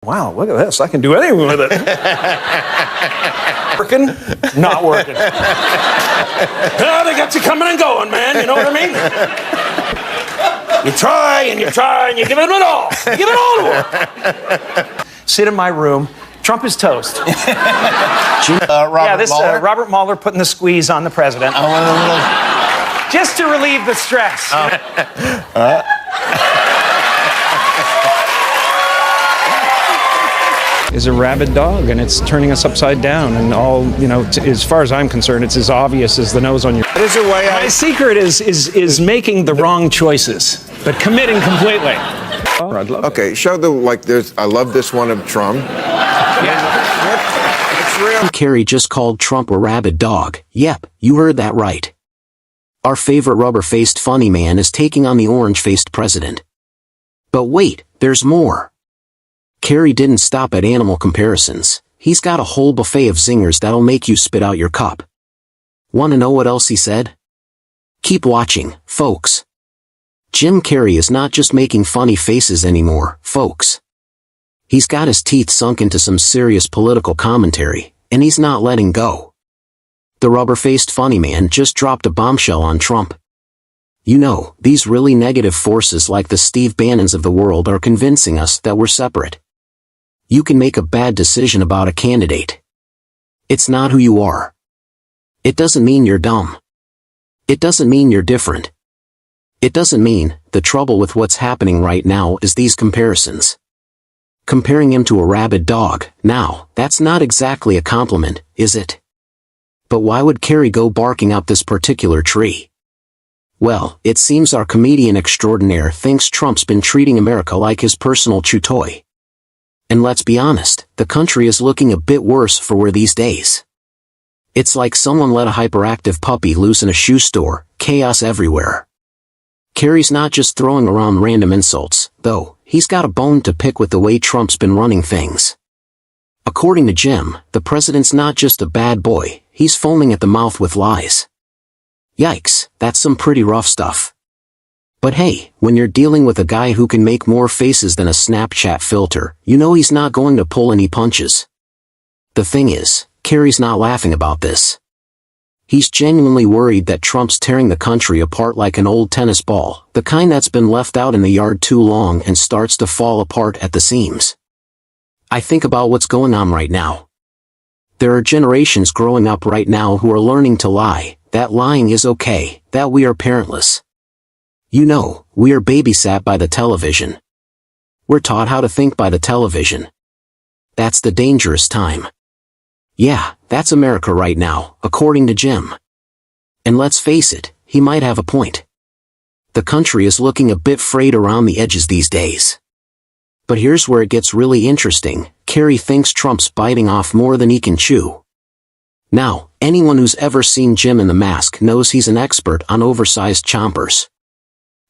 Wow, look at this. I can do anything with it. Working, not working. Oh, they got you coming and going, man. You know what I mean? You try and you try and you give it all. You give it all to her. Sit in my room. Trump is toast. Robert Mueller putting the squeeze on the president. Just to relieve the stress. Is a rabid dog, and it's turning us upside down, and all, you know, as far as I'm concerned, it's as obvious as the nose on your... That is a way My secret is making the wrong choices, but committing completely. Oh, I'd love okay, show the, like, there's, I love this one of Trump. Yeah. It's real. Carrey just called Trump a rabid dog. Yep, you heard that right. Our favorite rubber-faced funny man is taking on the orange-faced president. But wait, there's more. Carrey didn't stop at animal comparisons. He's got a whole buffet of zingers that'll make you spit out your cup. Want to know what else he said? Keep watching, folks. Jim Carrey is not just making funny faces anymore, folks. He's got his teeth sunk into some serious political commentary, and he's not letting go. The rubber-faced funny man just dropped a bombshell on Trump. You know, these really negative forces like the Steve Bannons of the world are convincing us that we're separate. You can make a bad decision about a candidate. It's not who you are. It doesn't mean you're dumb. It doesn't mean you're different. It doesn't mean, the trouble with what's happening right now is these comparisons. Comparing him to a rabid dog, now, that's not exactly a compliment, is it? But why would Carrey go barking up this particular tree? Well, it seems our comedian extraordinaire thinks Trump's been treating America like his personal chew toy. And let's be honest, the country is looking a bit worse for wear these days. It's like someone let a hyperactive puppy loose in a shoe store, chaos everywhere. Carrey's not just throwing around random insults, though, he's got a bone to pick with the way Trump's been running things. According to Jim, the president's not just a bad boy, he's foaming at the mouth with lies. Yikes, that's some pretty rough stuff. But hey, when you're dealing with a guy who can make more faces than a Snapchat filter, you know he's not going to pull any punches. The thing is, Carrey's not laughing about this. He's genuinely worried that Trump's tearing the country apart like an old tennis ball, the kind that's been left out in the yard too long and starts to fall apart at the seams. I think about what's going on right now. There are generations growing up right now who are learning to lie, that lying is okay, that we are parentless. You know, we are babysat by the television. We're taught how to think by the television. That's the dangerous time. Yeah, that's America right now, according to Jim. And let's face it, he might have a point. The country is looking a bit frayed around the edges these days. But here's where it gets really interesting. Carrey thinks Trump's biting off more than he can chew. Now, anyone who's ever seen Jim in the mask knows he's an expert on oversized chompers.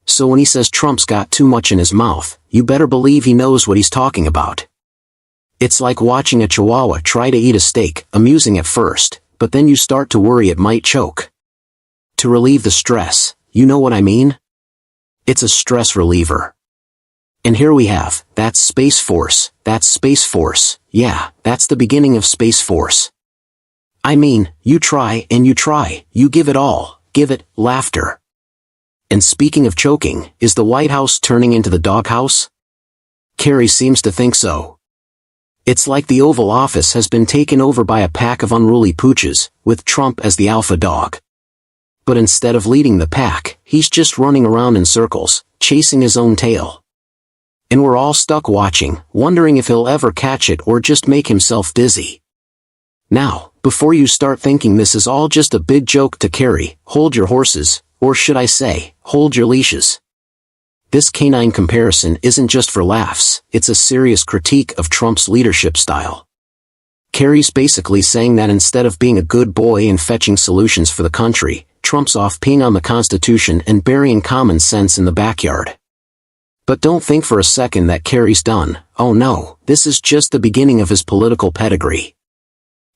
So when he says Trump's got too much in his mouth, you better believe he knows what he's talking about. It's like watching a chihuahua try to eat a steak, amusing at first, but then you start to worry it might choke. To relieve the stress, you know what I mean? It's a stress reliever. And here we have, that's Space Force, yeah, that's the beginning of Space Force. I mean, you try and you try, you give it all, give it, laughter. And speaking of choking, is the White House turning into the doghouse? Carrey seems to think so. It's like the Oval Office has been taken over by a pack of unruly pooches, with Trump as the alpha dog. But instead of leading the pack, he's just running around in circles, chasing his own tail. And we're all stuck watching, wondering if he'll ever catch it or just make himself dizzy. Now, before you start thinking this is all just a big joke to Carrey, hold your horses, or should I say, hold your leashes. This canine comparison isn't just for laughs, it's a serious critique of Trump's leadership style. Carrey's basically saying that instead of being a good boy and fetching solutions for the country, Trump's off peeing on the Constitution and burying common sense in the backyard. But don't think for a second that Carrey's done. Oh no, this is just the beginning of his political pedigree.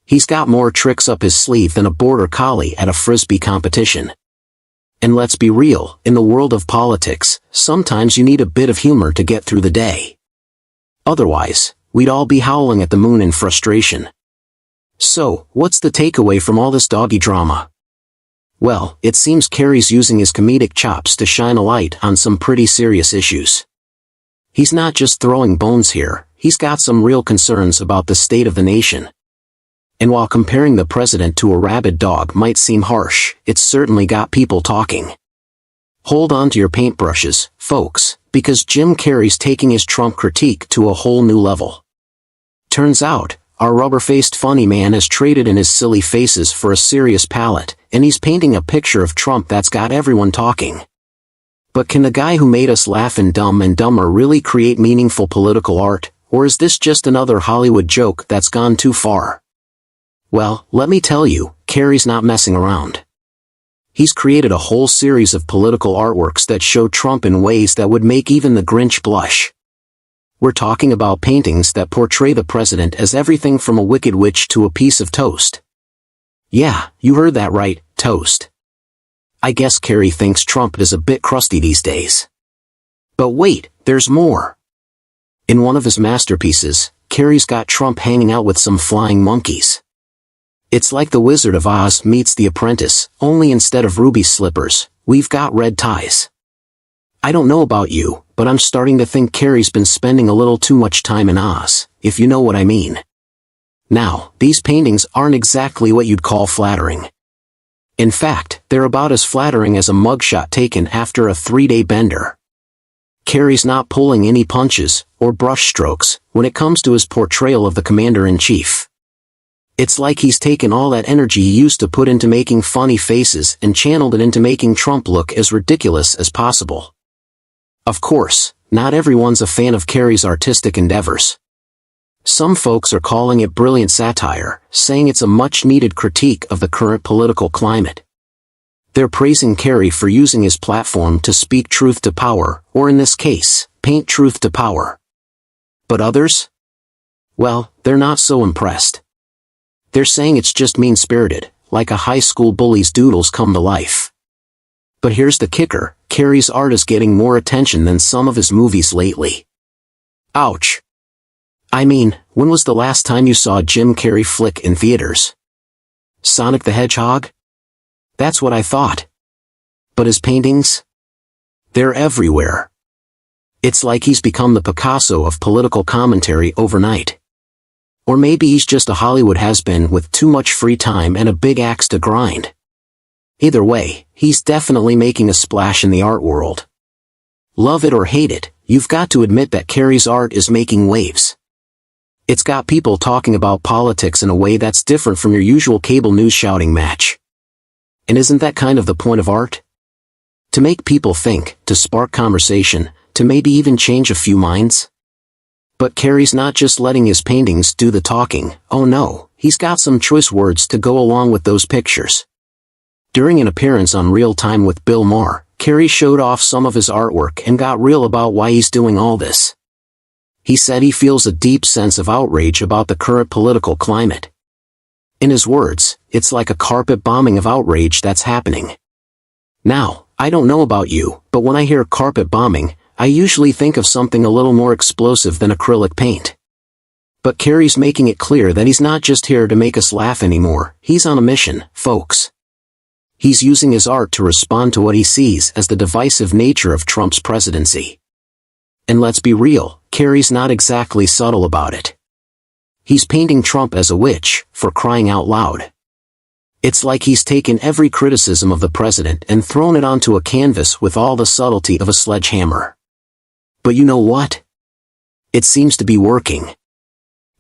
He's got more tricks up his sleeve than a border collie at a frisbee competition. And let's be real, in the world of politics, sometimes you need a bit of humor to get through the day. Otherwise, we'd all be howling at the moon in frustration. So, what's the takeaway from all this doggy drama? Well, it seems Carrey's using his comedic chops to shine a light on some pretty serious issues. He's not just throwing bones here, he's got some real concerns about the state of the nation. And while comparing the president to a rabid dog might seem harsh, it's certainly got people talking. Hold on to your paintbrushes, folks, because Jim Carrey's taking his Trump critique to a whole new level. Turns out, our rubber-faced funny man has traded in his silly faces for a serious palette, and he's painting a picture of Trump that's got everyone talking. But can the guy who made us laugh in Dumb and Dumber really create meaningful political art, or is this just another Hollywood joke that's gone too far? Well, let me tell you, Carrey's not messing around. He's created a whole series of political artworks that show Trump in ways that would make even the Grinch blush. We're talking about paintings that portray the president as everything from a wicked witch to a piece of toast. Yeah, you heard that right, toast. I guess Carrey thinks Trump is a bit crusty these days. But wait, there's more. In one of his masterpieces, Carrey's got Trump hanging out with some flying monkeys. It's like the Wizard of Oz meets The Apprentice, only instead of ruby slippers, we've got red ties. I don't know about you, but I'm starting to think Carrey's been spending a little too much time in Oz, if you know what I mean. Now, these paintings aren't exactly what you'd call flattering. In fact, they're about as flattering as a mugshot taken after a 3-day bender. Carrey's not pulling any punches, or brushstrokes, when it comes to his portrayal of the commander-in-chief. It's like he's taken all that energy he used to put into making funny faces and channeled it into making Trump look as ridiculous as possible. Of course, not everyone's a fan of Carrey's artistic endeavors. Some folks are calling it brilliant satire, saying it's a much-needed critique of the current political climate. They're praising Carrey for using his platform to speak truth to power, or in this case, paint truth to power. But others? Well, they're not so impressed. They're saying it's just mean-spirited, like a high school bully's doodles come to life. But here's the kicker, Carrey's art is getting more attention than some of his movies lately. Ouch. I mean, when was the last time you saw a Jim Carrey flick in theaters? Sonic the Hedgehog? That's what I thought. But his paintings? They're everywhere. It's like he's become the Picasso of political commentary overnight. Or maybe he's just a Hollywood has-been with too much free time and a big axe to grind. Either way, he's definitely making a splash in the art world. Love it or hate it, you've got to admit that Carrey's art is making waves. It's got people talking about politics in a way that's different from your usual cable news shouting match. And isn't that kind of the point of art? To make people think, to spark conversation, to maybe even change a few minds? But Carrey's not just letting his paintings do the talking, oh no, he's got some choice words to go along with those pictures. During an appearance on Real Time with Bill Maher, Carrey showed off some of his artwork and got real about why he's doing all this. He said he feels a deep sense of outrage about the current political climate. In his words, it's like a carpet bombing of outrage that's happening. Now, I don't know about you, but when I hear carpet bombing, I usually think of something a little more explosive than acrylic paint. But Carrey's making it clear that he's not just here to make us laugh anymore, he's on a mission, folks. He's using his art to respond to what he sees as the divisive nature of Trump's presidency. And let's be real, Carrey's not exactly subtle about it. He's painting Trump as a witch, for crying out loud. It's like he's taken every criticism of the president and thrown it onto a canvas with all the subtlety of a sledgehammer. But you know what? It seems to be working.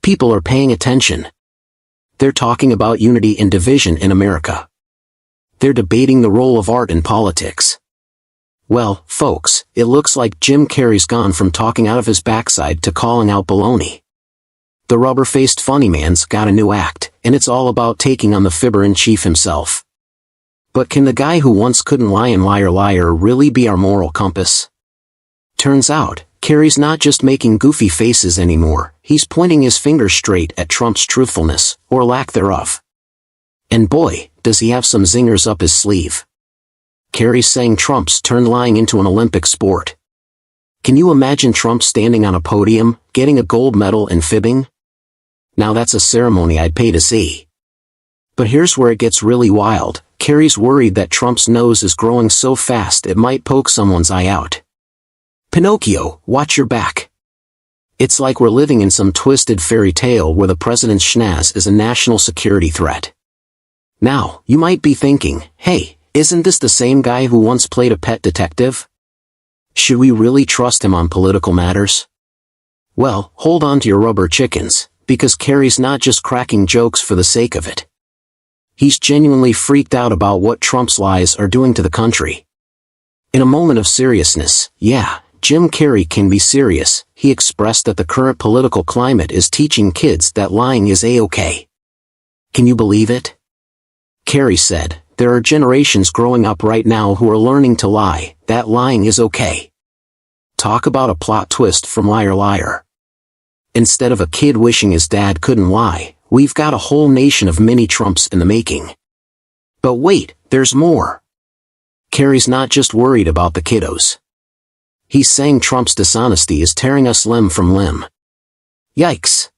People are paying attention. They're talking about unity and division in America. They're debating the role of art in politics. Well, folks, it looks like Jim Carrey's gone from talking out of his backside to calling out baloney. The rubber-faced funny man's got a new act, and it's all about taking on the fibber-in-chief himself. But can the guy who once couldn't lie and liar really be our moral compass? Turns out, Carrey's not just making goofy faces anymore, he's pointing his finger straight at Trump's truthfulness, or lack thereof. And boy, does he have some zingers up his sleeve. Carrey's saying Trump's turned lying into an Olympic sport. Can you imagine Trump standing on a podium, getting a gold medal and fibbing? Now that's a ceremony I'd pay to see. But here's where it gets really wild. Carrie's worried that Trump's nose is growing so fast it might poke someone's eye out. Pinocchio, watch your back. It's like we're living in some twisted fairy tale where the president's schnoz is a national security threat. Now, you might be thinking, hey, isn't this the same guy who once played a pet detective? Should we really trust him on political matters? Well, hold on to your rubber chickens, because Carrie's not just cracking jokes for the sake of it. He's genuinely freaked out about what Trump's lies are doing to the country. In a moment of seriousness, yeah, Jim Carrey can be serious. He expressed that the current political climate is teaching kids that lying is a-okay. Can you believe it? Carrey said, there are generations growing up right now who are learning to lie, that lying is okay. Talk about a plot twist from Liar Liar. Instead of a kid wishing his dad couldn't lie, we've got a whole nation of mini-Trumps in the making. But wait, there's more. Carrey's not just worried about the kiddos. He's saying Trump's dishonesty is tearing us limb from limb. Yikes.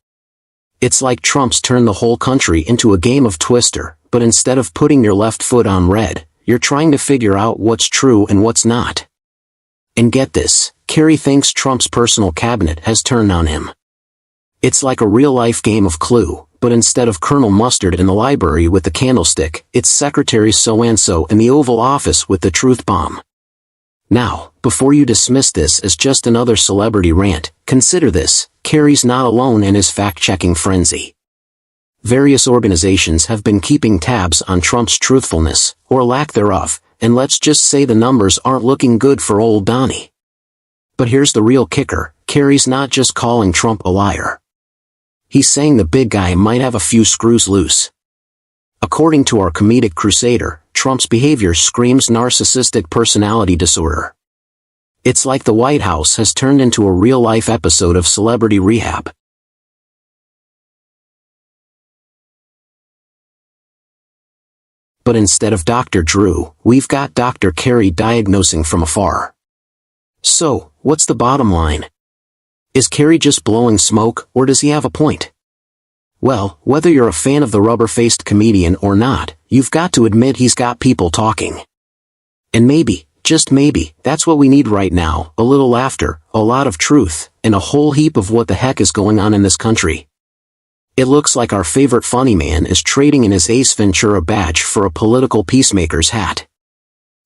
It's like Trump's turned the whole country into a game of Twister, but instead of putting your left foot on red, you're trying to figure out what's true and what's not. And get this, Carrey thinks Trump's personal cabinet has turned on him. It's like a real-life game of Clue, but instead of Colonel Mustard in the library with the candlestick, it's Secretary So-and-so in the Oval Office with the truth bomb. Now, before you dismiss this as just another celebrity rant, consider this, Carrey's not alone in his fact-checking frenzy. Various organizations have been keeping tabs on Trump's truthfulness, or lack thereof, and let's just say the numbers aren't looking good for old Donnie. But here's the real kicker, Carrey's not just calling Trump a liar. He's saying the big guy might have a few screws loose. According to our comedic crusader, Trump's behavior screams narcissistic personality disorder. It's like the White House has turned into a real-life episode of Celebrity Rehab. But instead of Dr. Drew, we've got Dr. Carrey diagnosing from afar. So, what's the bottom line? Is Carrey just blowing smoke, or does he have a point? Well, whether you're a fan of the rubber-faced comedian or not, you've got to admit he's got people talking. And maybe, just maybe, that's what we need right now, a little laughter, a lot of truth, and a whole heap of what the heck is going on in this country. It looks like our favorite funny man is trading in his Ace Ventura badge for a political peacemaker's hat.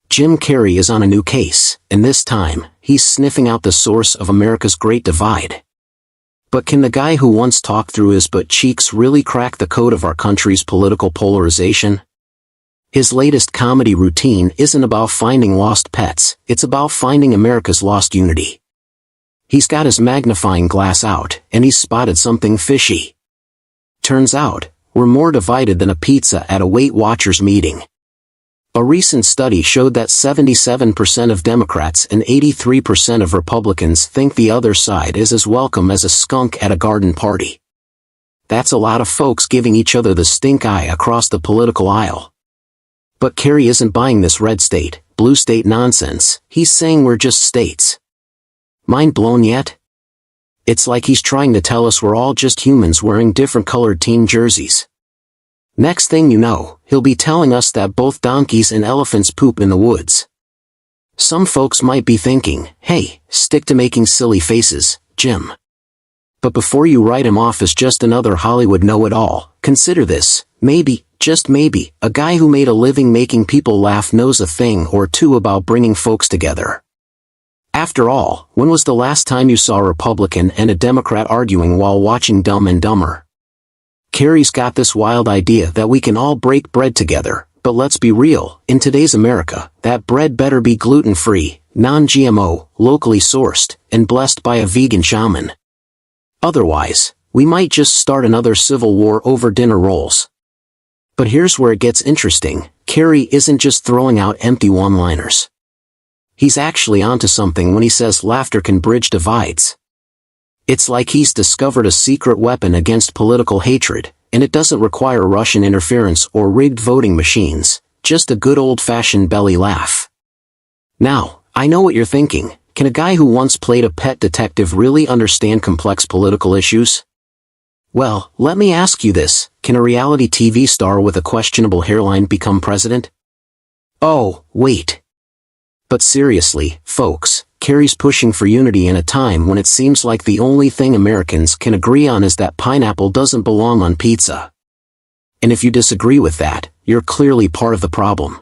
Jim Carrey is on a new case, and this time, he's sniffing out the source of America's great divide. But can the guy who once talked through his butt cheeks really crack the code of our country's political polarization? His latest comedy routine isn't about finding lost pets, it's about finding America's lost unity. He's got his magnifying glass out, and he's spotted something fishy. Turns out, we're more divided than a pizza at a Weight Watchers meeting. A recent study showed that 77% of Democrats and 83% of Republicans think the other side is as welcome as a skunk at a garden party. That's a lot of folks giving each other the stink eye across the political aisle. But Carrey isn't buying this red state, blue state nonsense, he's saying we're just states. Mind blown yet? It's like he's trying to tell us we're all just humans wearing different colored team jerseys. Next thing you know, he'll be telling us that both donkeys and elephants poop in the woods. Some folks might be thinking, hey, stick to making silly faces, Jim. But before you write him off as just another Hollywood know-it-all, consider this, maybe, just maybe, a guy who made a living making people laugh knows a thing or two about bringing folks together. After all, when was the last time you saw a Republican and a Democrat arguing while watching Dumb and Dumber? Carrey's got this wild idea that we can all break bread together, but let's be real, in today's America, that bread better be gluten-free, non-GMO, locally sourced, and blessed by a vegan shaman. Otherwise, we might just start another civil war over dinner rolls. But here's where it gets interesting, Carrey isn't just throwing out empty one-liners. He's actually onto something when he says laughter can bridge divides. It's like he's discovered a secret weapon against political hatred, and it doesn't require Russian interference or rigged voting machines, just a good old-fashioned belly laugh. Now, I know what you're thinking, Can a guy who once played a pet detective really understand complex political issues? Well, let me ask you this, can a reality TV star with a questionable hairline become president? Oh, wait. But seriously, folks, Carrey's pushing for unity in a time when it seems like the only thing Americans can agree on is that pineapple doesn't belong on pizza. And if you disagree with that, you're clearly part of the problem.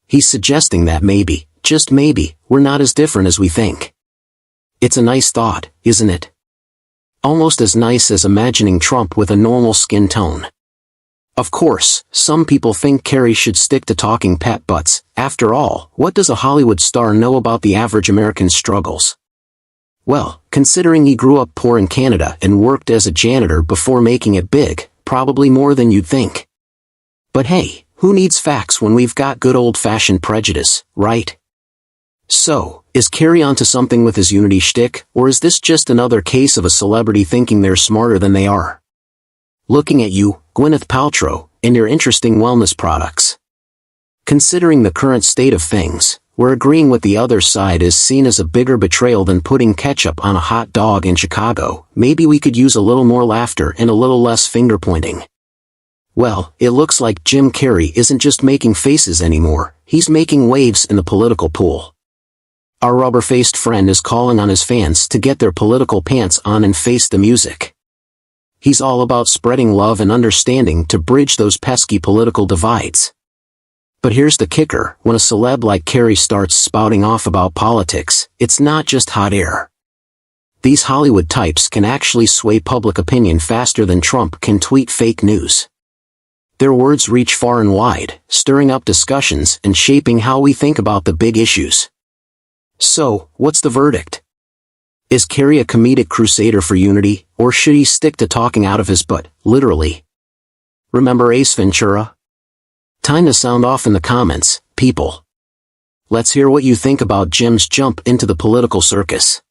He's suggesting that maybe, just maybe, we're not as different as we think. It's a nice thought, isn't it? Almost as nice as imagining Trump with a normal skin tone. Of course, some people think Carrey should stick to talking pet butts. After all, what does a Hollywood star know about the average American's struggles? Well, considering he grew up poor in Canada and worked as a janitor before making it big, probably more than you'd think. But hey, who needs facts when we've got good old-fashioned prejudice, right? So, is Carrey onto something with his unity shtick, or is this just another case of a celebrity thinking they're smarter than they are? Looking at you, Gwyneth Paltrow, and your interesting wellness products. Considering the current state of things, where agreeing with the other side is seen as a bigger betrayal than putting ketchup on a hot dog in Chicago, maybe we could use a little more laughter and a little less finger-pointing. Well, it looks like Jim Carrey isn't just making faces anymore, he's making waves in the political pool. Our rubber-faced friend is calling on his fans to get their political pants on and face the music. He's all about spreading love and understanding to bridge those pesky political divides. But here's the kicker, when a celeb like Carrey starts spouting off about politics, it's not just hot air. These Hollywood types can actually sway public opinion faster than Trump can tweet fake news. Their words reach far and wide, stirring up discussions and shaping how we think about the big issues. So, what's the verdict? Is Carrey a comedic crusader for unity, or should he stick to talking out of his butt, literally? Remember Ace Ventura? Time to sound off in the comments, people. Let's hear what you think about Jim's jump into the political circus.